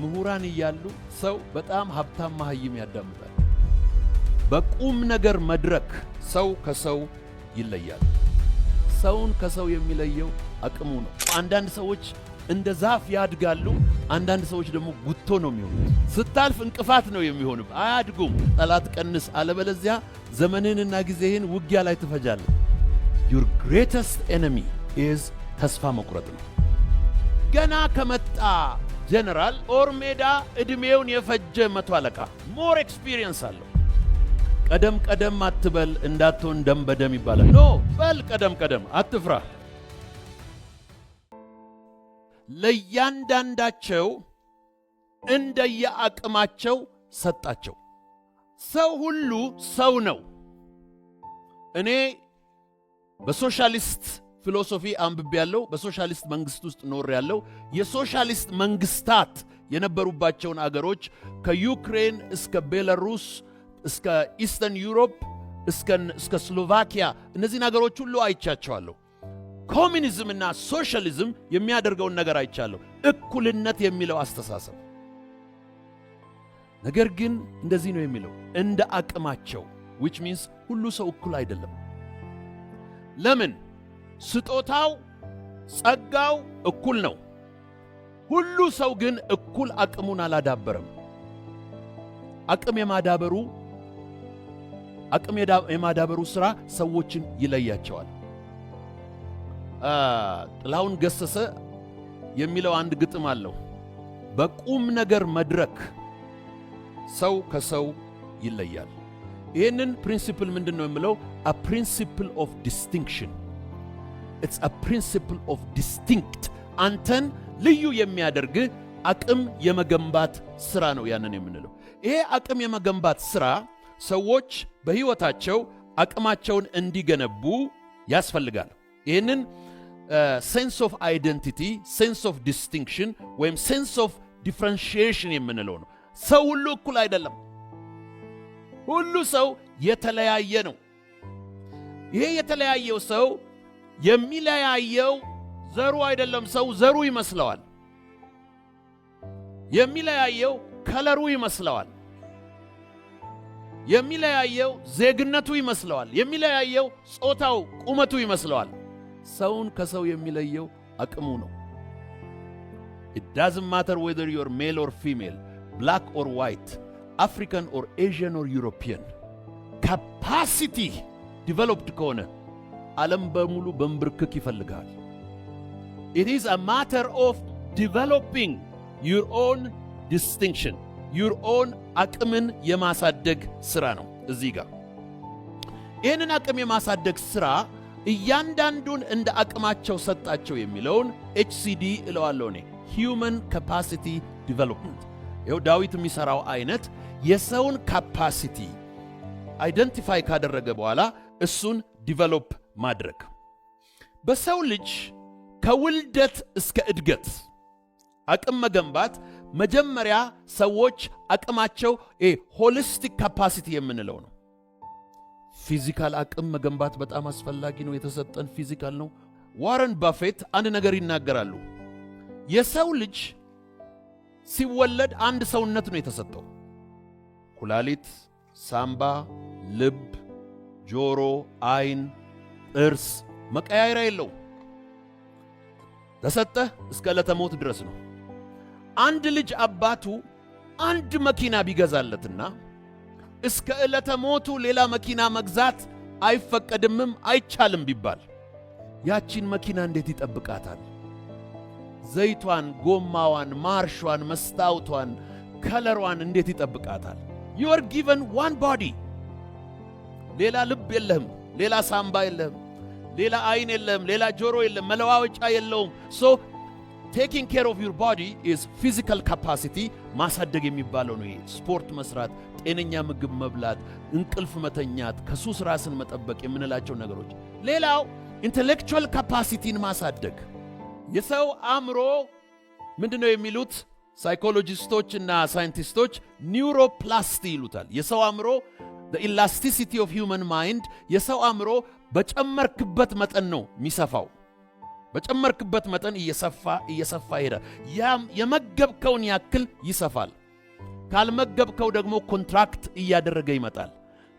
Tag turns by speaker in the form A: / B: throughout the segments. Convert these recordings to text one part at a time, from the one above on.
A: ምሁራን እያሉ ሰው በጣም ሀብታም መሃይም ያዳምጣል። በቁም ነገር መድረክ ሰው ከሰው ይለያል። ሰውን ከሰው የሚለየው አቅሙ ነው። አንዳንድ ሰዎች እንደ ዛፍ ያድጋሉ፣ አንዳንድ ሰዎች ደግሞ ጉቶ ነው የሚሆኑት። ስታልፍ እንቅፋት ነው የሚሆኑት፣ አያድጉም። ጠላት ቀንስ፣ አለበለዚያ ዘመንህንና ጊዜህን ውጊያ ላይ ትፈጃለህ። your greatest enemy is ተስፋ መቁረጥ ነው። ገና ከመጣ ጀነራል ጦር ሜዳ እድሜውን የፈጀ መቶ አለቃ ሞር ኤክስፒሪየንስ አለው። ቀደም ቀደም አትበል እንዳትሆን ደም በደም ይባላል። ኖ በል ቀደም ቀደም አትፍራ። ለእያንዳንዳቸው እንደየአቅማቸው ሰጣቸው። ሰው ሁሉ ሰው ነው። እኔ በሶሻሊስት ፊሎሶፊ አንብቤያለሁ። በሶሻሊስት መንግስት ውስጥ ኖሬያለሁ። የሶሻሊስት መንግስታት የነበሩባቸውን አገሮች ከዩክሬን እስከ ቤላሩስ እስከ ኢስተርን ዩሮፕ እስከ ስሎቫኪያ እነዚህን አገሮች ሁሉ አይቻቸዋለሁ። ኮሚኒዝምና ሶሻሊዝም የሚያደርገውን ነገር አይቻለሁ። እኩልነት የሚለው አስተሳሰብ። ነገር ግን እንደዚህ ነው የሚለው እንደ አቅማቸው which means ሁሉ ሰው እኩል አይደለም። ለምን? ስጦታው ጸጋው እኩል ነው። ሁሉ ሰው ግን እኩል አቅሙን አላዳበረም። አቅም የማዳበሩ ሥራ ሰዎችን ይለያቸዋል። ጥላሁን ገሰሰ የሚለው አንድ ግጥም አለው። በቁም ነገር መድረክ ሰው ከሰው ይለያል። ይህንን ፕሪንሲፕል ምንድን ነው የሚለው? a principle of distinction. it's a principle of distinct አንተን ልዩ የሚያደርግ አቅም የመገንባት ሥራ ነው ያንን የምንለው። ይሄ አቅም የመገንባት ሥራ ሰዎች በሕይወታቸው አቅማቸውን እንዲገነቡ ያስፈልጋል። ይህንን ሴንስ ኦፍ አይደንቲቲ፣ ሴንስ ኦፍ ዲስቲንክሽን ወይም ሴንስ ኦፍ ዲፍረንሺዬሽን የምንለው ነው። ሰው ሁሉ እኩል አይደለም። ሁሉ ሰው የተለያየ ነው። ይሄ የተለያየው ሰው የሚለያየው ዘሩ አይደለም። ሰው ዘሩ ይመስለዋል። የሚለያየው ከለሩ ይመስለዋል። የሚለያየው ዜግነቱ ይመስለዋል። የሚለያየው ጾታው ቁመቱ ይመስለዋል። ሰውን ከሰው የሚለየው አቅሙ ነው። it doesn't matter whether you're male or female, black or white, African or Asian or European. capacity developed ከሆነ ዓለም በሙሉ በንብርክክ ይፈልጋል። it is a matter of developing your own distinction, your own አቅምን የማሳደግ ሥራ ነው። እዚህ ጋር ይህንን አቅም የማሳደግ ሥራ እያንዳንዱን እንደ አቅማቸው ሰጣቸው የሚለውን HCD እለዋለሁ እኔ human capacity development። ይኸው ዳዊት የሚሠራው አይነት የሰውን ካፓሲቲ አይደንቲፋይ ካደረገ በኋላ እሱን ዲቨሎፕ ማድረግ። በሰው ልጅ ከውልደት እስከ እድገት አቅም መገንባት መጀመሪያ ሰዎች አቅማቸው ሆሊስቲክ ካፓሲቲ የምንለው ነው። ፊዚካል አቅም መገንባት በጣም አስፈላጊ ነው። የተሰጠን ፊዚካል ነው። ዋረን ባፌት አንድ ነገር ይናገራሉ። የሰው ልጅ ሲወለድ አንድ ሰውነት ነው የተሰጠው። ኩላሊት፣ ሳምባ፣ ልብ፣ ጆሮ፣ አይን፣ ጥርስ መቀያየሪያ የለው። ተሰጠህ እስከ ዕለተ ሞት ድረስ ነው። አንድ ልጅ አባቱ አንድ መኪና ቢገዛለትና እስከ ዕለተ ሞቱ ሌላ መኪና መግዛት አይፈቀድምም አይቻልም ቢባል ያቺን መኪና እንዴት ይጠብቃታል? ዘይቷን፣ ጎማዋን፣ ማርሿን፣ መስታውቷን፣ ከለሯን እንዴት ይጠብቃታል? you are given one body። ሌላ ልብ የለህም፣ ሌላ ሳምባ የለህም፣ ሌላ አይን የለህም፣ ሌላ ጆሮ የለም፣ መለዋወጫ የለውም። so taking care of your body is physical capacity ማሳደግ የሚባለው ነው። ስፖርት መስራት፣ ጤነኛ ምግብ መብላት፣ እንቅልፍ መተኛት፣ ከሱስ ራስን መጠበቅ የምንላቸው ነገሮች። ሌላው ኢንተሌክቹዋል ካፓሲቲን ማሳደግ። የሰው አእምሮ ምንድነው የሚሉት ሳይኮሎጂስቶችና ሳይንቲስቶች? ኒውሮፕላስቲ ይሉታል። የሰው አእምሮ the elasticity of human mind የሰው አእምሮ በጨመርክበት መጠን ነው የሚሰፋው። በጨመርክበት መጠን እየሰፋ ይሄዳል። የመገብከውን ያክል ይሰፋል። ካልመገብከው ደግሞ ኮንትራክት እያደረገ ይመጣል።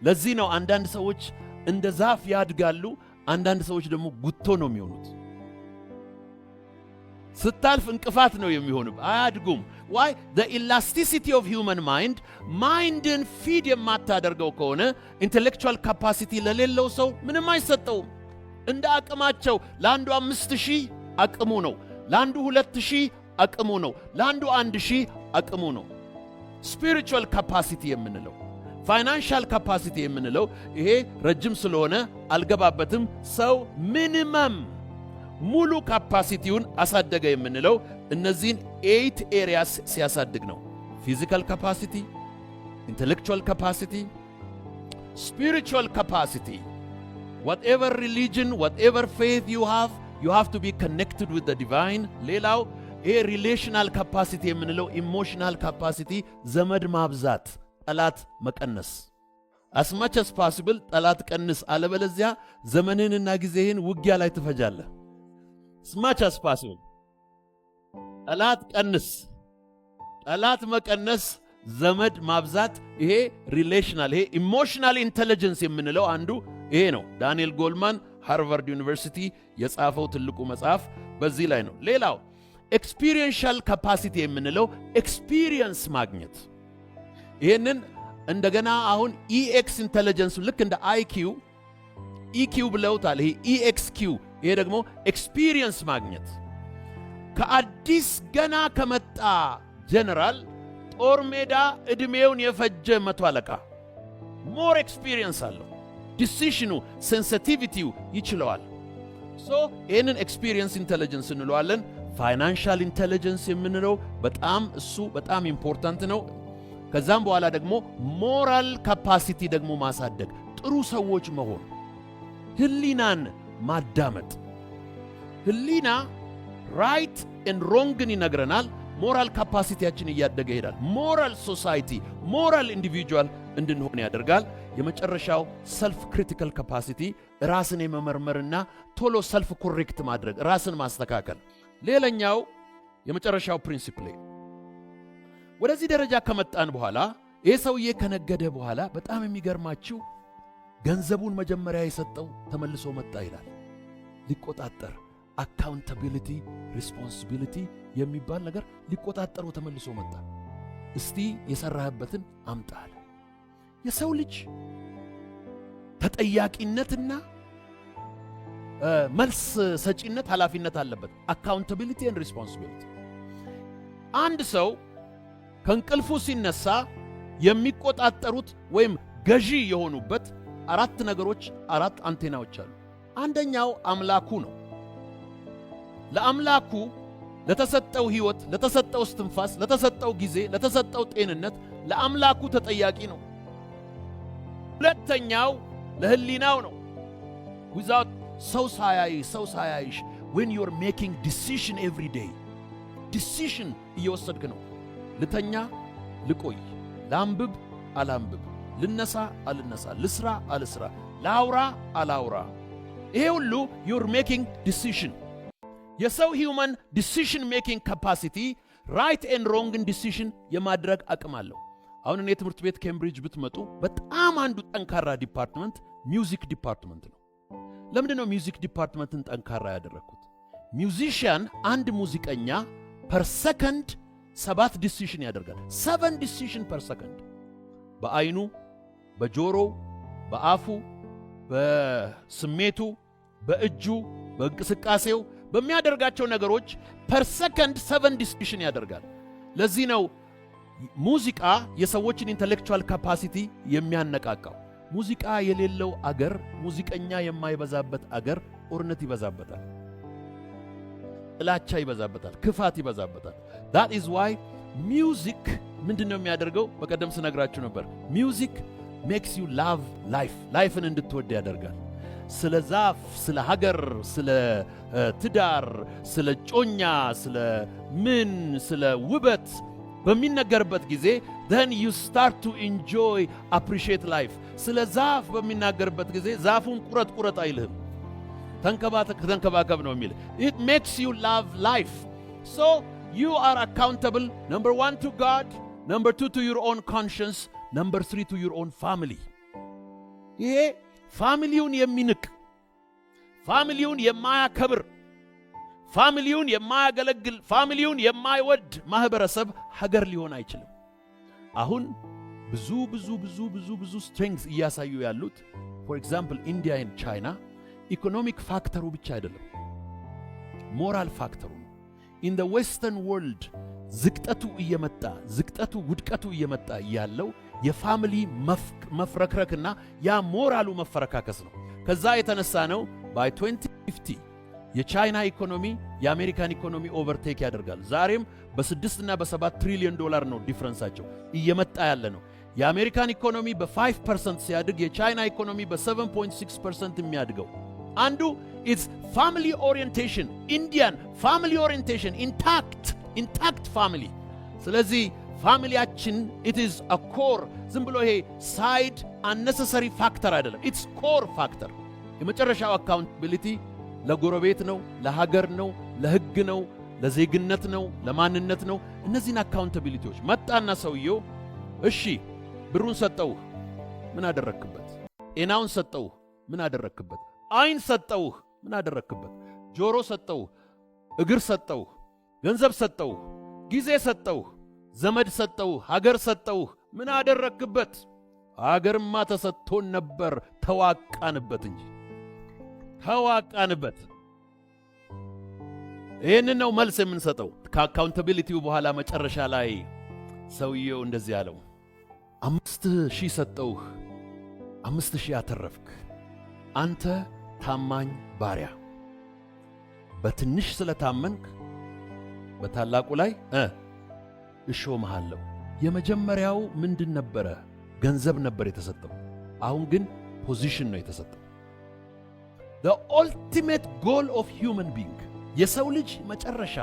A: ለዚህ ነው አንዳንድ ሰዎች እንደ ዛፍ ያድጋሉ፣ አንዳንድ ሰዎች ደግሞ ጉቶ ነው የሚሆኑት። ስታልፍ እንቅፋት ነው የሚሆኑት፣ አያድጉም። why the elasticity of human mindን ፊድ የማታደርገው ከሆነ intellectual capacity ለሌለው ሰው ምንም አይሰጠውም። እንደ አቅማቸው ለአንዱ 5000 አቅሙ ነው፣ ለአንዱ 2000 አቅሙ ነው፣ ለአንዱ 1000 አቅሙ ነው። spiritual capacity የምንለው ፋይናንሻል ካፓሲቲ የምንለው ይሄ ረጅም ስለሆነ አልገባበትም። ሰው ሚኒመም ሙሉ ካፓሲቲውን አሳደገ የምንለው እነዚህን 8 ኤሪያስ ሲያሳድግ ነው። ፊዚካል ካፓሲቲ፣ ኢንተሌክቹዋል ካፓሲቲ፣ ስፒሪቹዋል ካፓሲቲ። whatever religion, whatever faith you have to be connected with the divine. ሌላው ይሄ ሪሌሽናል ካፓሲቲ የምንለው ኢሞሽናል ካፓሲቲ፣ ዘመድ ማብዛት፣ ጠላት መቀነስ። as much as possible ጠላት ቀንስ፣ አለበለዚያ ዘመንህንና ጊዜህን ውጊያ ላይ ትፈጃለህ። as much as possible ጠላት ቀንስ። ጠላት መቀነስ፣ ዘመድ ማብዛት። ይሄ ሪሌሽናል፣ ይሄ ኢሞሽናል ኢንተለጀንስ የምንለው አንዱ ይሄ ነው። ዳንኤል ጎልማን ሃርቫርድ ዩኒቨርሲቲ የጻፈው ትልቁ መጽሐፍ በዚህ ላይ ነው። ሌላው ኤክስፒሪየንሻል ካፓሲቲ የምንለው ኤክስፒሪየንስ ማግኘት። ይሄንን እንደገና አሁን ኢኤክስ ኢንተለጀንስ ልክ እንደ አይኪው ኢኪው ብለውታል። ይሄ ኢኤክስኪው፣ ይሄ ደግሞ ኤክስፒሪየንስ ማግኘት። ከአዲስ ገና ከመጣ ጀነራል ጦር ሜዳ ዕድሜውን የፈጀ 100 አለቃ ሞር ኤክስፒሪየንስ አለው። ዲሲሽኑ፣ ሴንሲቲቪቲው ይችለዋል። ይህንን ኤክስፒሪየንስ ኢንተለጀንስ እንለዋለን። ፋይናንሻል ኢንተለጀንስ የምንለው እሱ በጣም ኢምፖርታንት ነው። ከዛም በኋላ ደግሞ ሞራል ካፓሲቲ ደግሞ ማሳደግ፣ ጥሩ ሰዎች መሆን፣ ህሊናን ማዳመጥ። ህሊና ራይት ኤንድ ሮንግን ይነግረናል። ሞራል ካፓሲቲያችን እያደገ ይሄዳል። ሞራል ሶሳይቲ፣ ሞራል ኢንዲቪጁዋል እንድንሆን ያደርጋል። የመጨረሻው ሰልፍ ክሪቲካል ካፓሲቲ፣ ራስን የመመርመርና ቶሎ ሰልፍ ኮሬክት ማድረግ፣ ራስን ማስተካከል። ሌላኛው የመጨረሻው ፕሪንሲፕል። ወደዚህ ደረጃ ከመጣን በኋላ ይህ ሰውዬ ከነገደ በኋላ በጣም የሚገርማችሁ ገንዘቡን መጀመሪያ የሰጠው ተመልሶ መጣ ይላል። ሊቆጣጠር፣ አካውንታቢሊቲ ሪስፖንሲቢሊቲ የሚባል ነገር ሊቆጣጠሩ ተመልሶ መጣ። እስቲ የሰራህበትን አምጣ አለ። የሰው ልጅ ተጠያቂነትና መልስ ሰጪነት፣ ኃላፊነት አለበት። አካውንታቢሊቲ ኤንድ ሪስፖንሲቢሊቲ። አንድ ሰው ከእንቅልፉ ሲነሳ የሚቆጣጠሩት ወይም ገዢ የሆኑበት 4 ነገሮች፣ 4 አንቴናዎች አሉ። አንደኛው አምላኩ ነው። ለአምላኩ ለተሰጠው ሕይወት፣ ለተሰጠው እስትንፋስ፣ ለተሰጠው ጊዜ፣ ለተሰጠው ጤንነት ለአምላኩ ተጠያቂ ነው። ሁለተኛው ለህሊናው ነው። without ሰው ሳያይሽ when you are making decision every day decision እየወሰድክ ነው። ልተኛ ልቆይ፣ ላንብብ አላንብብ፣ ልነሳ አልነሳ፣ ልስራ አልስራ፣ ላውራ አላውራ፣ ይሄ ሁሉ you are making decision። የሰው ሂውመን ዲሲሽን ሜኪንግ ካፓሲቲ ራይት ኤንድ ሮንግን ዲሲሽን የማድረግ አቅም አለው። አሁን እኔ ትምህርት ቤት ኬምብሪጅ ብትመጡ በጣም አንዱ ጠንካራ ዲፓርትመንት ሚውዚክ ዲፓርትመንት ነው። ለምንድን ነው ሚውዚክ ዲፓርትመንትን ጠንካራ ያደረግኩት? ሚውዚሽያን አንድ ሙዚቀኛ ፐር ሰከንድ 7 ዲሲሽን ያደርጋል። 7 ዲሲሽን ፐር ሰከንድ። በአይኑ፣ በጆሮው፣ በአፉ፣ በስሜቱ፣ በእጁ፣ በእንቅስቃሴው በሚያደርጋቸው ነገሮች ፐር ሰከንድ 7 ዲሲሽን ያደርጋል። ለዚህ ነው ሙዚቃ የሰዎችን ኢንተሌክቹዋል ካፓሲቲ የሚያነቃቃው። ሙዚቃ የሌለው አገር፣ ሙዚቀኛ የማይበዛበት አገር ጦርነት ይበዛበታል፣ ጥላቻ ይበዛበታል፣ ክፋት ይበዛበታል። that is why music ምንድነው የሚያደርገው? በቀደም ስነግራችሁ ነበር። ሚውዚክ makes you love life፣ ላይፍን እንድትወድ ያደርጋል። ስለ ዛፍ፣ ስለ ሀገር፣ ስለ ትዳር፣ ስለ ጮኛ፣ ስለ ውበት በሚነገርበት ጊዜ then you start to enjoy, appreciate life። ስለ ዛፍ በሚናገርበት ጊዜ ዛፉን ቁረጥ አይልህም። ተንከባከብ ነው የሚል። it makes you love life. So you are accountable, number 1 to God, number 2 to your own conscience, number 3 to your own family. ይሄ ፋሚሊውን የሚንቅ፣ ፋሚሊውን የማያከብር፣ ፋሚሊውን የማያገለግል፣ ፋሚሊውን የማይወድ ማህበረሰብ ሀገር ሊሆን አይችልም። አሁን ብዙ ስትሬንግዝ እያሳዩ ያሉት for example ኢንዲያ and ቻይና ኢኮኖሚክ ፋክተሩ ብቻ አይደለም፣ ሞራል ፋክተሩ ነው። in the western world ዝቅጠቱ ውድቀቱ እየመጣ ያለው የፋሚሊ መፍረክረክና ያ ሞራሉ መፈረካከስ ነው። ከዛ የተነሳ ነው by 2050 የቻይና ኢኮኖሚ የአሜሪካን ኢኮኖሚ ኦቨርቴክ ያደርጋል። ዛሬም በ6 እና በ7 ትሪሊዮን ዶላር ነው ዲፍረንሳቸው እየመጣ ያለ ነው። የአሜሪካን ኢኮኖሚ በ5% ሲያድግ የቻይና ኢኮኖሚ በ7.6% የሚያድገው አንዱ ኢትስ ፋሚሊ ኦሪየንቴሽን፣ ኢንዲያን ፋሚሊ ኦሪየንቴሽን፣ ኢንታክት ፋሚሊ። ስለዚህ ፋሚሊያችን ኢት ኢዝ አ ኮር፣ ዝም ብሎ ይሄ ሳይድ አነሰሰሪ ፋክተር አይደለም፣ ኢትስ ኮር ፋክተር። የመጨረሻው አካውንታቢሊቲ ለጎረቤት ነው፣ ለሀገር ነው፣ ለሕግ ነው፣ ለዜግነት ነው፣ ለማንነት ነው። እነዚህን አካውንታቢሊቲዎች መጣና ሰውየው እሺ ብሩን ሰጠውህ፣ ምን አደረክበት? ጤናውን ሰጠውህ፣ ምን አደረክበት? አይን ሰጠውህ፣ ምን አደረክበት? ጆሮ ሰጠውህ፣ እግር ሰጠውህ፣ ገንዘብ ሰጠውህ፣ ጊዜ ሰጠውህ፣ ዘመድ ሰጠውህ፣ ሀገር ሰጠውህ፣ ምን አደረክበት? አገርማ ተሰጥቶን ነበር፣ ተዋቃንበት እንጂ ተዋቃንበት። ይህንን ነው መልስ የምንሰጠው። ከአካውንታቢሊቲው በኋላ መጨረሻ ላይ ሰውየው እንደዚህ አለው፣ 5,000 ሰጠውህ፣ 5,000 አተረፍክ። አንተ ታማኝ ባሪያ፣ በትንሽ ስለታመንክ በታላቁ ላይ እሾምሃለሁ። የመጀመሪያው ምንድን ነበረ? ገንዘብ ነበር የተሰጠው። አሁን ግን ፖዚሽን ነው የተሰጠው። the ultimate goal of human being የሰው ልጅ መጨረሻ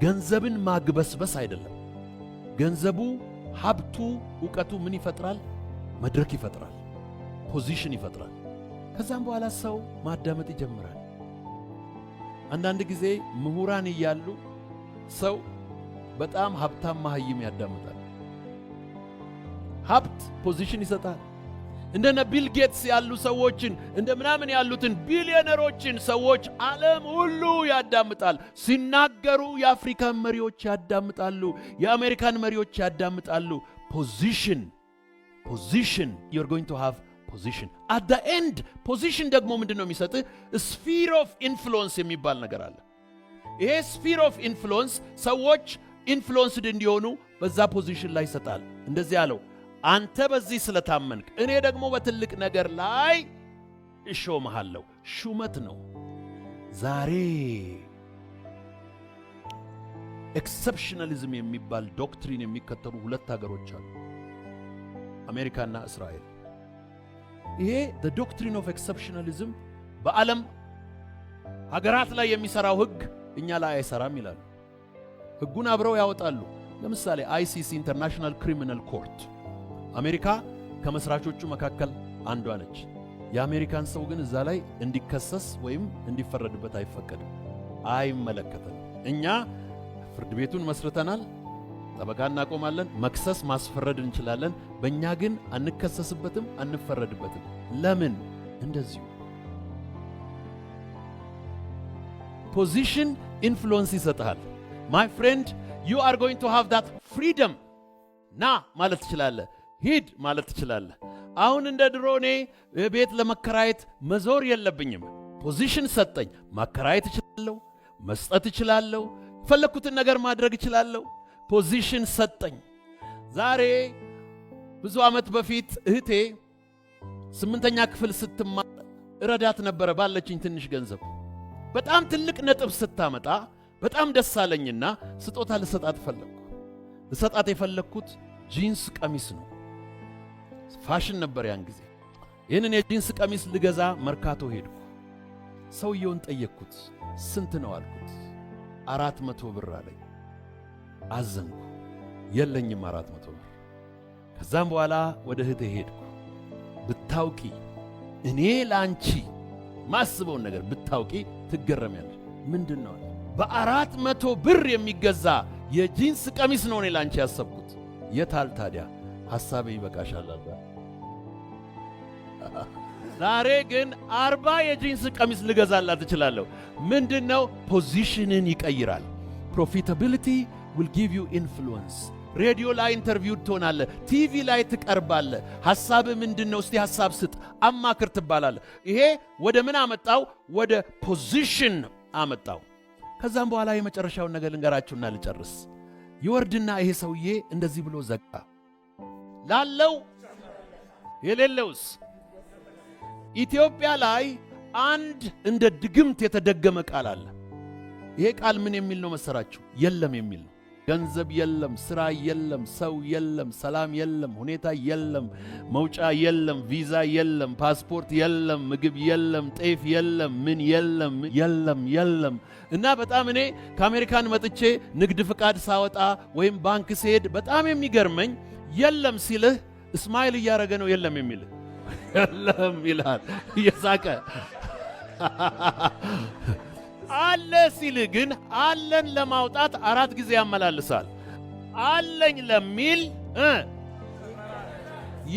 A: ገንዘብን ማግበስበስ አይደለም። ገንዘቡ፣ ሀብቱ፣ ዕውቀቱ ምን ይፈጥራል? መድረክ ይፈጥራል፣ ፖዚሽን ይፈጥራል። ከዛም በኋላ ሰው ማዳመጥ ይጀምራል። አንዳንድ ጊዜ ምሁራን እያሉ ሰው በጣም ሀብታም መሃይም ያዳምጣል። ሀብት ፖዚሽን ይሰጣል። እንደነ ቢል ጌትስ ያሉ ሰዎችን እንደ ምናምን ያሉትን ቢሊዮነሮችን ሰዎች ዓለም ሁሉ ያዳምጣል። ሲናገሩ የአፍሪካን መሪዎች ያዳምጣሉ፣ የአሜሪካን መሪዎች ያዳምጣሉ። ፖዚሽን you're going to have position at the end። ፖዚሽን ደግሞ ምንድነው የሚሰጥህ? ስፊር ኦፍ ኢንፍሉዌንስ የሚባል ነገር አለ። ይሄ ስፊር ኦፍ ኢንፍሉዌንስ ሰዎች ኢንፍሉዌንስድ እንዲሆኑ በዛ ፖዚሽን ላይ ይሰጣል። እንደዚህ ያለው አንተ በዚህ ስለታመንክ እኔ ደግሞ በትልቅ ነገር ላይ እሾምሃለሁ። ሹመት ነው። ዛሬ ኤክሰፕሽናሊዝም የሚባል ዶክትሪን የሚከተሉ 2 ሀገሮች አሉ፣ አሜሪካና እስራኤል። ይሄ the doctrine of exceptionalism በዓለም ሀገራት ላይ የሚሰራው ሕግ እኛ ላይ አይሰራም ይላሉ። ሕጉን አብረው ያወጣሉ። ለምሳሌ ICC ኢንተርናሽናል ክሪሚናል ኮርት አሜሪካ ከመስራቾቹ መካከል አንዷ ነች። የአሜሪካን ሰው ግን እዛ ላይ እንዲከሰስ ወይም እንዲፈረድበት አይፈቀድም፣ አይመለከተንም። እኛ ፍርድ ቤቱን መስርተናል፣ ጠበቃ እናቆማለን፣ መክሰስ ማስፈረድ እንችላለን። በእኛ ግን አንከሰስበትም፣ አንፈረድበትም። ለምን? እንደዚሁ ፖዚሽን ኢንፍሉዌንስ ይሰጥሃል። ማይ ፍሬንድ you are going to have that freedom። ና ማለት ትችላለህ፣ ሂድ ማለት ትችላለህ። አሁን እንደ ድሮ እኔ ቤት ለመከራየት መዞር የለብኝም። ፖዚሽን ሰጠኝ፣ ማከራየት እችላለሁ፣ መስጠት እችላለሁ፣ ፈለኩትን ነገር ማድረግ እችላለሁ። ፖዚሽን ሰጠኝ። ዛሬ ብዙ ዓመት በፊት እህቴ 8ኛ ክፍል ስትማር እረዳት ነበረ ባለችኝ ትንሽ ገንዘብ። በጣም ትልቅ ነጥብ ስታመጣ በጣም ደስ አለኝና ስጦታ ልሰጣት ፈለግኩ። ልሰጣት የፈለግኩት ጂንስ ቀሚስ ነው። ፋሽን ነበር ያን ጊዜ። ይህንን የጂንስ ቀሚስ ልገዛ መርካቶ ሄድኩ። ሰውየውን ጠየቅኩት። ስንት ነው አልኩት። 400 ብር አለኝ። አዘንኩ። የለኝም 400 ብር። ከዛም በኋላ ወደ እህቴ ሄድኩ። ብታውቂ እኔ ማስበውን ነገር ብታውቂ ትገረሚያለሽ። ምንድነው? በ400 ብር የሚገዛ የጂንስ ቀሚስ ነው እኔ ላንቺ ያሰብኩት። የታል ታዲያ? ሐሳቤ ይበቃሻል አባ። ዛሬ ግን 40 የጂንስ ቀሚስ ልገዛላት እችላለሁ። ምንድነው? ፖዚሽንን ይቀይራል። ፕሮፊታቢሊቲ will give you influence። ሬዲዮ ላይ ኢንተርቪው ትሆናለህ፣ ቲቪ ላይ ትቀርባለህ። ሐሳብ ምንድነው? እስቲ ሐሳብ ስጥ፣ አማክር ትባላለህ። ይሄ ወደ ምን አመጣው? ወደ ፖዚሽን አመጣው። ከዛም በኋላ የመጨረሻውን ነገር ልንገራችሁና ልጨርስ። ይወርድና ይሄ ሰውዬ እንደዚህ ብሎ ዘጋ። ላለው የሌለውስ? ኢትዮጵያ ላይ አንድ እንደ ድግምት የተደገመ ቃል አለ። ይሄ ቃል ምን የሚል ነው መሰራችሁ? የለም የሚል ነው። ገንዘብ የለም፣ ሥራ የለም፣ ሰው የለም፣ ሰላም የለም፣ ሁኔታ የለም፣ መውጫ የለም፣ ቪዛ የለም፣ ፓስፖርት የለም፣ ምግብ የለም፣ ጤፍ የለም፣ ምን የለም፣ የለም። እና በጣም እኔ ከአሜሪካን መጥቼ ንግድ ፍቃድ ሳወጣ ወይም ባንክ ስሄድ በጣም የሚገርመኝ የለም ሲልህ እስማኤል እያረገ ነው የለም የሚልህ። የለም ይላል እየሳቀ። አለ ሲልህ ግን አለን ለማውጣት 4 ጊዜ ያመላልሳል። አለኝ ለሚል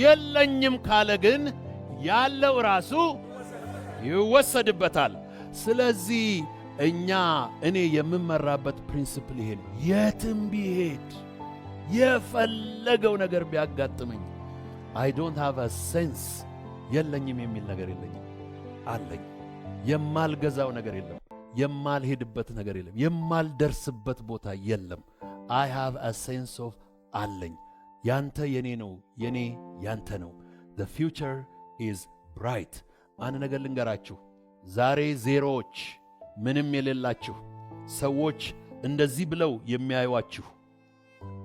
A: የለኝም ካለ ግን ያለው ራሱ ይወሰድበታል። ስለዚህ እኔ የምመራበት ፕሪንሲፕል ይሄ ነው። የትም ቢሄድ የፈለገው ነገር ቢያጋጥመኝ I don't have a sense የለኝም የሚል ነገር የለኝም። አለኝ። የማልገዛው ነገር የለም፣ የማልሄድበት ነገር የለም፣ የማልደርስበት ቦታ የለም። I have a sense of አለኝ። ያንተ የኔ ነው፣ የኔ ያንተ ነው። The future is bright። አንድ ነገር ልንገራችሁ። ዛሬ ዜሮዎች ምንም የሌላችሁ ሰዎች እንደዚህ ብለው የሚያዩዋችሁ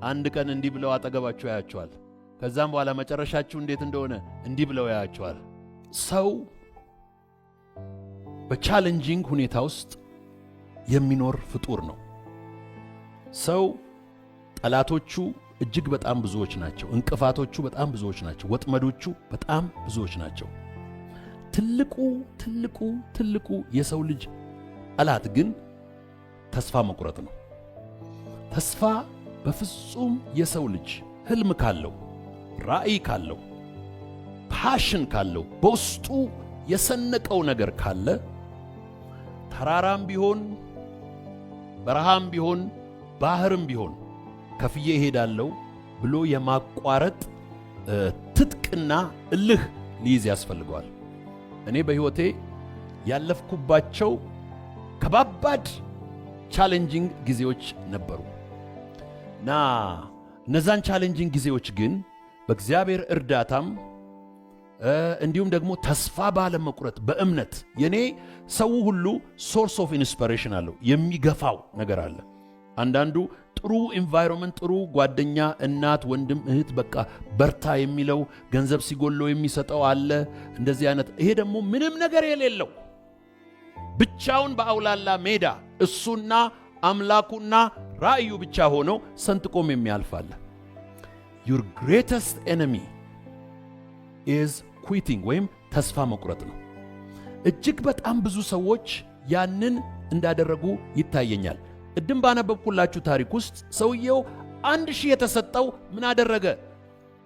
A: አንድ ቀን እንዲህ ብለው አጠገባችሁ ያያችኋል። ከዛም በኋላ መጨረሻችሁ እንዴት እንደሆነ እንዲህ ብለው ያያችኋል። ሰው በቻሌንጂንግ ሁኔታ ውስጥ የሚኖር ፍጡር ነው። ሰው ጠላቶቹ እጅግ በጣም ብዙዎች ናቸው። እንቅፋቶቹ በጣም ብዙዎች ናቸው። ወጥመዶቹ በጣም ብዙዎች ናቸው። ትልቁ የሰው ልጅ ጠላት ግን ተስፋ መቁረጥ ነው። ተስፋ በፍጹም የሰው ልጅ ህልም ካለው፣ ራእይ ካለው፣ ፓሽን ካለው፣ በውስጡ የሰነቀው ነገር ካለ ተራራም ቢሆን በረሃም ቢሆን ባህርም ቢሆን ከፍዬ እሄዳለሁ ብሎ የማቋረጥ ትጥቅና እልህ ሊይዝ ያስፈልገዋል። እኔ በሕይወቴ ያለፍኩባቸው ከባባድ ቻሌንጂንግ ጊዜዎች ነበሩ እና እነዛን ቻሌንጂንግ ጊዜዎች ግን በእግዚአብሔር እርዳታም እንዲሁም ደግሞ ተስፋ ባለመቁረጥ በእምነት የኔ ሰው ሁሉ ሶርስ ኦፍ ኢንስፒሬሽን አለው፣ የሚገፋው ነገር አለ። አንዳንዱ ጥሩ ኢንቫይሮንመንት፣ ጥሩ ጓደኛ፣ እናት፣ ወንድም፣ እህት በቃ በርታ የሚለው ገንዘብ ሲጎሎ የሚሰጠው አለ። እንደዚህ አይነት ይሄ ደግሞ ምንም ነገር የሌለው ብቻውን በአውላላ ሜዳ እሱና አምላኩና ራእዩ ብቻ ሆኖ ሰንጥቆም የሚያልፋለ። your greatest enemy is quitting ወይም ተስፋ መቁረጥ ነው። እጅግ በጣም ብዙ ሰዎች ያንን እንዳደረጉ ይታየኛል። ቅድም ባነበብኩላችሁ ታሪክ ውስጥ ሰውየው 1000 የተሰጠው ምን አደረገ?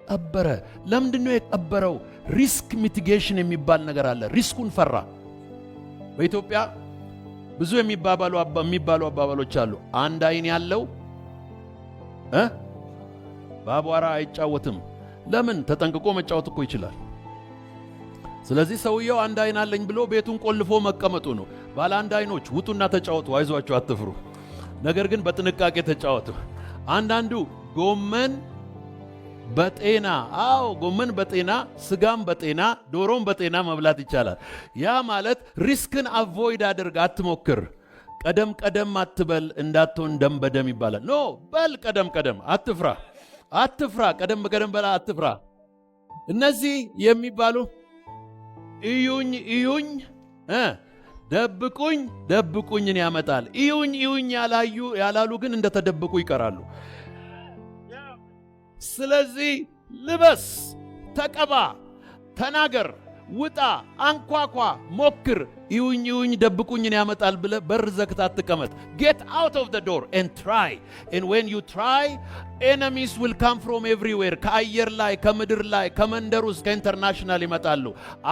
A: ቀበረ። ለምንድነው የቀበረው? ሪስክ ሚቲጌሽን የሚባል ነገር አለ። ሪስኩን ፈራ። በኢትዮጵያ ብዙ የሚባሉ አባባሎች አሉ። አንድ አይን ያለው በአቧራ አይጫወትም። ለምን? ተጠንቅቆ መጫወት እኮ ይችላል። ስለዚህ ሰውየው አንድ አይን አለኝ ብሎ ቤቱን ቆልፎ መቀመጡ ነው። ባለ አንድ አይኖች ውጡና ተጫወቱ፣ አይዟችሁ፣ አትፍሩ። ነገር ግን በጥንቃቄ ተጫወቱ። አንዳንዱ ጎመን በጤና ጎመን በጤና ስጋም በጤና ዶሮም በጤና መብላት ይቻላል። ያ ማለት ሪስክን አቮይድ አድርግ፣ አትሞክር። ቀደም አትበል፣ እንዳትሆን ደም በደም ይባላል። ኖ በል፣ ቀደም አትፍራ፣ ቀደም በላ፣ አትፍራ። እነዚህ የሚባሉ እዩኝ ደብቁኝን ያመጣል። እዩኝ ያላሉ ግን እንደተደበቁ ይቀራሉ። ስለዚህ ልበስ፣ ተቀባ፣ ተናገር፣ ውጣ፣ አንኳኳ፣ ሞክር። ይውኝ ደብቁኝን ያመጣል ብለ በር ዘግታ አትቀመጥ። get out of the door and try, and when you try enemies will come from everywhere ከአየር ላይ ከምድር ላይ ከመንደር ውስጥ ከኢንተርናሽናል ይመጣሉ።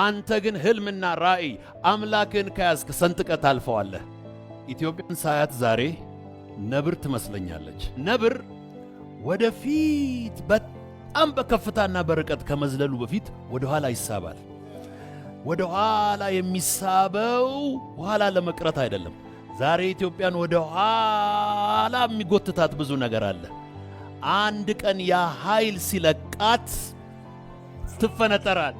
A: አንተ ግን ህልምና ራእይ አምላክን ከያዝክ ሰንጥቀት አልፈዋለህ። ኢትዮጵያን ሳያት ዛሬ ነብር ትመስለኛለች። ነብር ወደፊት በጣም በከፍታና በርቀት ከመዝለሉ በፊት ወደ ኋላ ይሳባል። ወደ ኋላ የሚሳበው ኋላ ለመቅረት አይደለም። ዛሬ ኢትዮጵያን ወደ ኋላ የሚጎትታት ብዙ ነገር አለ። አንድ ቀን ያ ኃይል ሲለቃት ትፈነጠራል።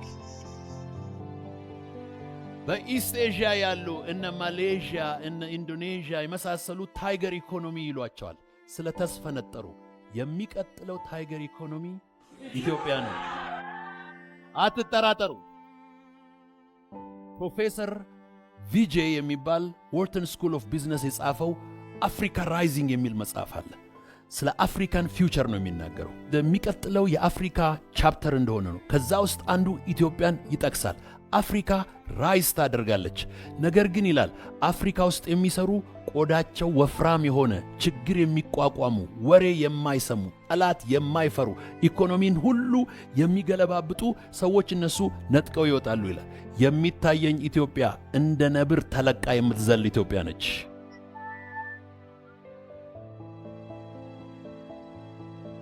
A: በኢስት ኤዥያ ያሉ እነ ማሌዥያ እነ ኢንዶኔዥያ የመሳሰሉ ታይገር ኢኮኖሚ ይሏቸዋል። ስለ ተስፈነጠሩ የሚቀጥለው ታይገር ኢኮኖሚ ኢትዮጵያ ነው። አትጠራጠሩ። ፕሮፌሰር ቪጄ የሚባል ዎርተን ስኩል ኦፍ ቢዝነስ የጻፈው አፍሪካ ራይዚንግ የሚል መጽሐፍ አለ። ስለ አፍሪካን ፊውቸር ነው የሚናገረው። የሚቀጥለው የአፍሪካ ቻፕተር እንደሆነ ነው። ከዛ ውስጥ አንዱ ኢትዮጵያን ይጠቅሳል። አፍሪካ ራይዝ ታደርጋለች። ነገር ግን ይላል አፍሪካ ውስጥ የሚሰሩ ቆዳቸው ወፍራም የሆነ ችግር የሚቋቋሙ ወሬ የማይሰሙ ጠላት የማይፈሩ ኢኮኖሚን ሁሉ የሚገለባብጡ ሰዎች እነሱ ነጥቀው ይወጣሉ ይላል። የሚታየኝ ኢትዮጵያ እንደ ነብር ተለቃ የምትዘል ኢትዮጵያ ነች።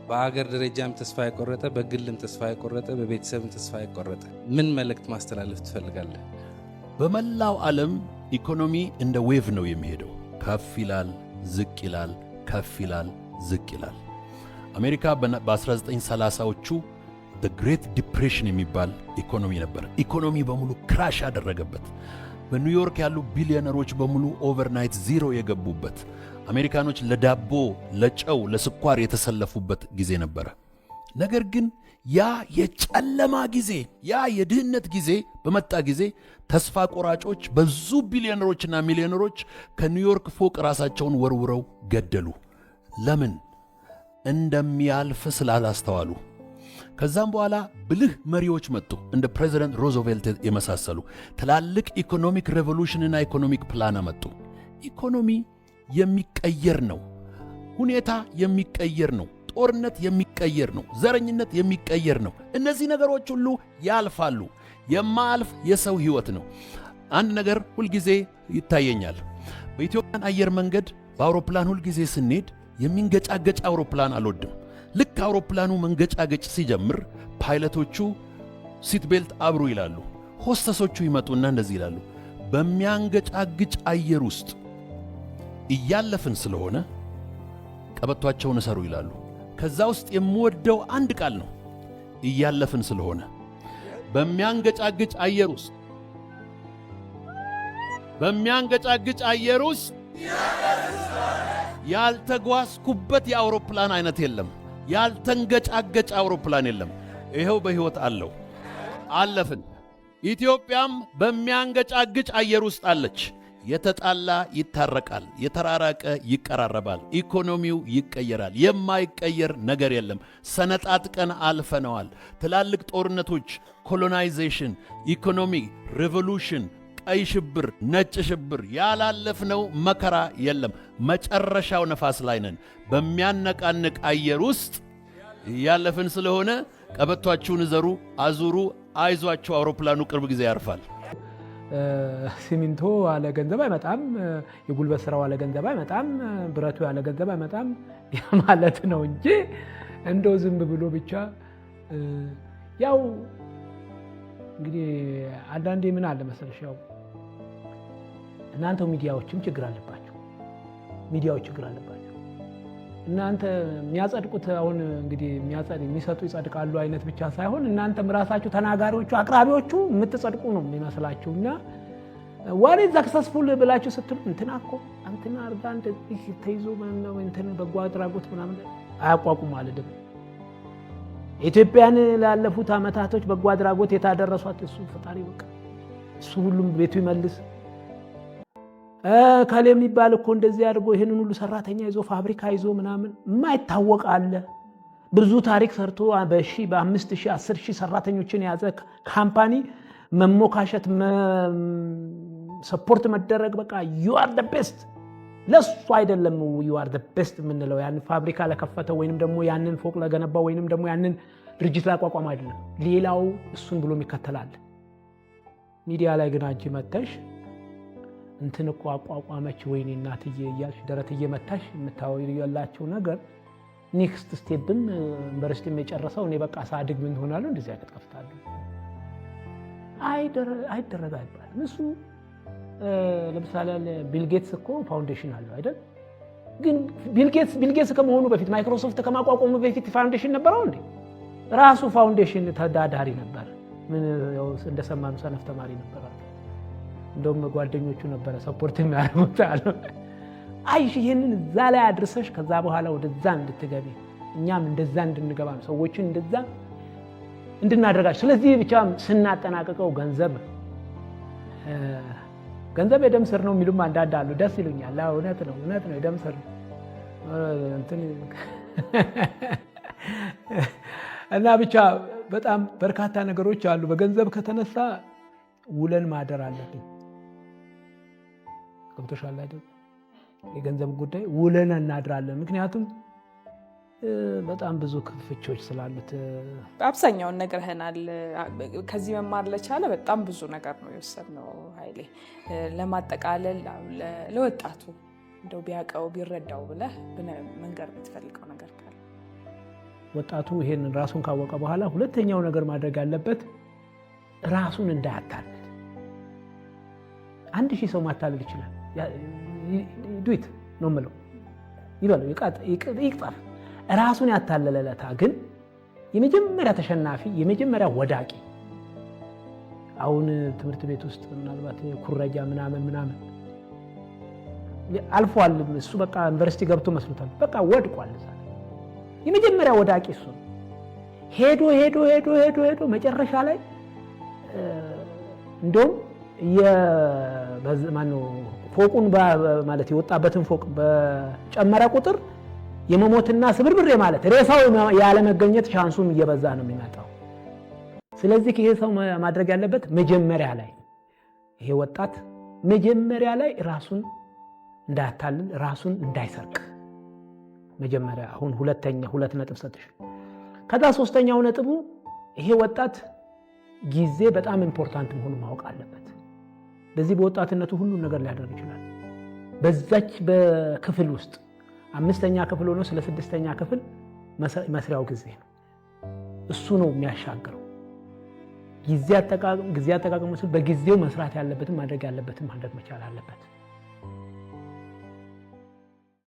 B: በአገር ደረጃም ተስፋ የቆረጠ በግልም ተስፋ የቆረጠ በቤተሰብም ተስፋ የቆረጠ ምን መልእክት ማስተላለፍ ትፈልጋለህ?
A: በመላው ዓለም ኢኮኖሚ እንደ ዌቭ ነው የሚሄደው። ከፍ ይላል፣ ዝቅ ይላል፣ ከፍ ይላል፣ ዝቅ ይላል። አሜሪካ በ1930ዎቹ the great depression የሚባል ኢኮኖሚ ነበር። ኢኮኖሚ በሙሉ ክራሽ ያደረገበት፣ በኒውዮርክ ያሉ ቢሊዮነሮች በሙሉ ኦቨርናይት ዜሮ የገቡበት፣ አሜሪካኖች ለዳቦ ለጨው ለስኳር የተሰለፉበት ጊዜ ነበረ። ነገር ግን ያ የጨለማ ጊዜ ያ የድህነት ጊዜ በመጣ ጊዜ ተስፋ ቆራጮች ብዙ ቢሊዮነሮችና ሚሊዮነሮች ከኒውዮርክ ፎቅ ራሳቸውን ወርውረው ገደሉ። ለምን? እንደሚያልፍ ስላላስተዋሉ። ከዛም በኋላ ብልህ መሪዎች መጡ፣ እንደ ፕሬዚደንት ሮዝቬልት የመሳሰሉ ትላልቅ ኢኮኖሚክ ሬቮሉሽንና ኢኮኖሚክ ፕላን መጡ። ኢኮኖሚ የሚቀየር ነው። ሁኔታ የሚቀየር ነው። ጦርነት የሚቀየር ነው። ዘረኝነት የሚቀየር ነው። እነዚህ ነገሮች ሁሉ ያልፋሉ። የማያልፍ የሰው ሕይወት ነው። አንድ ነገር ሁልጊዜ ይታየኛል። በኢትዮጵያን አየር መንገድ በአውሮፕላን ሁልጊዜ ስንሄድ የሚንገጫገጭ አውሮፕላን አልወድም። ልክ አውሮፕላኑ መንገጫገጭ ሲጀምር ፓይለቶቹ ሲት ቤልት አብሩ ይላሉ። ሆስተሶቹ ይመጡና እንደዚህ ይላሉ፣ በሚያንገጫግጭ አየር ውስጥ እያለፍን ስለሆነ ቀበቷቸውን እሰሩ ይላሉ። ከዛ ውስጥ የምወደው አንድ ቃል ነው፣ እያለፍን ስለሆነ። በሚያንገጫግጭ አየር ውስጥ በሚያንገጫግጭ አየር ውስጥ ያልተጓዝኩበት የአውሮፕላን አይነት የለም። ያልተንገጫገጭ አውሮፕላን የለም። ይኸው በሕይወት አለው። አለፍን። ኢትዮጵያም በሚያንገጫግጭ አየር ውስጥ አለች። የተጣላ ይታረቃል፣ የተራራቀ ይቀራረባል፣ ኢኮኖሚው ይቀየራል። የማይቀየር ነገር የለም። ሰነጣጥቀን አልፈነዋል። ትላልቅ ጦርነቶች፣ ኮሎናይዜሽን፣ ኢኮኖሚ ሬቮሉሽን፣ ቀይ ሽብር፣ ነጭ ሽብር፣ ያላለፍነው መከራ የለም። መጨረሻው ነፋስ ላይ ነን። በሚያነቃንቅ አየር ውስጥ ያለፍን ስለሆነ ቀበቷችሁን እዘሩ፣ አዙሩ፣ አይዟችሁ፣ አውሮፕላኑ ቅርብ ጊዜ ያርፋል።
C: ሲሚንቶ ያለ ገንዘብ አይመጣም፣ የጉልበት ስራው ያለ ገንዘብ አይመጣም፣ ብረቱ ያለ ገንዘብ አይመጣም ማለት ነው እንጂ እንደው ዝም ብሎ ብቻ ያው እንግዲህ አንዳንዴ ምን አለ መሰለሽ፣ ያው እናንተው ሚዲያዎችም ችግር አለባቸው። ሚዲያዎች ችግር አለባቸው። እናንተ የሚያጸድቁት አሁን እንግዲህ የሚሰጡ ይጸድቃሉ አይነት ብቻ ሳይሆን እናንተም ራሳችሁ ተናጋሪዎቹ አቅራቢዎቹ የምትጸድቁ ነው የሚመስላችሁና ዋት ኢዝ ሰክሰስፉል ብላችሁ ስትሉ እንትና እኮ እንትና አርጋ እንደዚህ ተይዞ ነው እንትን በጎ አድራጎት ምናምን አያቋቁም ማለት ነው። ኢትዮጵያን ላለፉት ዓመታቶች በጎ አድራጎት የታደረሷት እሱ ፈጣሪ በቃ እሱ ሁሉም ቤቱ ይመልስ። ካለ የሚባል እኮ እንደዚህ አድርጎ ይሄንን ሁሉ ሰራተኛ ይዞ ፋብሪካ ይዞ ምናምን የማይታወቅ አለ። ብዙ ታሪክ ሰርቶ በ5000 10000 ሰራተኞችን የያዘ ካምፓኒ መሞካሸት ሰፖርት መደረግ በቃ you are the best ለሱ አይደለም you are the best የምንለው ያን ፋብሪካ ለከፈተ ወይንም ደግሞ ያንን ፎቅ ለገነባ ወይንም ደግሞ ያንን ድርጅት ላቋቋም አይደለም ሌላው እሱን ብሎ ይከተላል ሚዲያ ላይ ግን አንቺ መተሽ እንትን እኮ አቋቋመች ወይኔ እናትዬ እያልሽ ደረት እየመታሽ የምታወሪላቸው ነገር ኔክስት ስቴፕም ዩኒቨርሲቲ የጨረሰው እኔ በቃ ሳድግ ምን ሆናለሁ እንደዚህ አይነት ከፍታለሁ አይደረጋል እሱ ለምሳሌ ቢል ጌትስ እኮ ፋውንዴሽን አለው አይደል ግን ቢል ጌትስ ከመሆኑ በፊት ማይክሮሶፍት ከማቋቋሙ በፊት ፋውንዴሽን ነበረው እንዴ ራሱ ፋውንዴሽን ተዳዳሪ ነበር ምን ያው እንደሰማኑ ሰነፍ ተማሪ ነበር እንደውም ጓደኞቹ ነበር ሰፖርት የሚያደርጉት አለ አይሽ ይሄንን እዛ ላይ አድርሰሽ ከዛ በኋላ ወደዛ እንድትገቢ እኛም እንደዛ እንድንገባ ሰዎችን እንደዛ እንድናደርጋቸው ስለዚህ ብቻ ስናጠናቀቀው ገንዘብ የደም ስር ነው የሚሉም አንዳንድ አሉ ደስ ይሉኛል እውነት ነው የደም ስር እንትን እና ብቻ በጣም በርካታ ነገሮች አሉ በገንዘብ ከተነሳ ውለን ማደር አለብን ገብቶሻል አይደል የገንዘብ ጉዳይ ውለን እናድራለን ምክንያቱም በጣም ብዙ ክፍቾች ስላሉት
D: አብዛኛውን ነገርህናል ከዚህ መማር ለቻለ በጣም ብዙ ነገር ነው የወሰድነው ኃይሌ ለማጠቃለል ለወጣቱ እንደው ቢያቀው ቢረዳው ብለህ መንገር የምትፈልገው ነገር ካለ
C: ወጣቱ ይሄንን ራሱን ካወቀ በኋላ ሁለተኛው ነገር ማድረግ ያለበት ራሱን እንዳያታልል 1000 ሰው ማታለል ይችላል ዱት ነው ማለት ይባላል ይቅጣፍ ራሱን ያታለለለታ ግን የመጀመሪያ ተሸናፊ የመጀመሪያ ወዳቂ አሁን ትምህርት ቤት ውስጥ ምናልባት ኩረጃ ምናምን አልፏል እሱ በቃ ዩኒቨርሲቲ ገብቶ መስሎታል በቃ ወድቋል የመጀመሪያ ወዳቂ እሱ ሄዶ መጨረሻ ላይ እንደውም የማነው ፎቁን ማለት የወጣበትን ፎቅ በጨመረ ቁጥር የመሞትና ስብርብር ማለት ሬሳው ያለ መገኘት ቻንሱም እየበዛ ነው የሚመጣው ስለዚህ ይሄ ሰው ማድረግ ያለበት መጀመሪያ ላይ ይሄ ወጣት መጀመሪያ ላይ ራሱን እንዳያታልል ራሱን እንዳይሰርቅ መጀመሪያ አሁን ሁለት ነጥብ ሰጥሽ ከዛ ሶስተኛው ነጥቡ ይሄ ወጣት ጊዜ በጣም ኢምፖርታንት መሆኑን ማወቅ አለበት በዚህ በወጣትነቱ ሁሉ ነገር ሊያደርግ ይችላል በዛች በክፍል ውስጥ 5ኛ ክፍል ሆኖ ስለ 6ኛ ክፍል መስሪያው ጊዜ ነው እሱ ነው የሚያሻግረው ጊዜ አጠቃቀም በጊዜው መስራት ያለበትን ማድረግ መቻል አለበት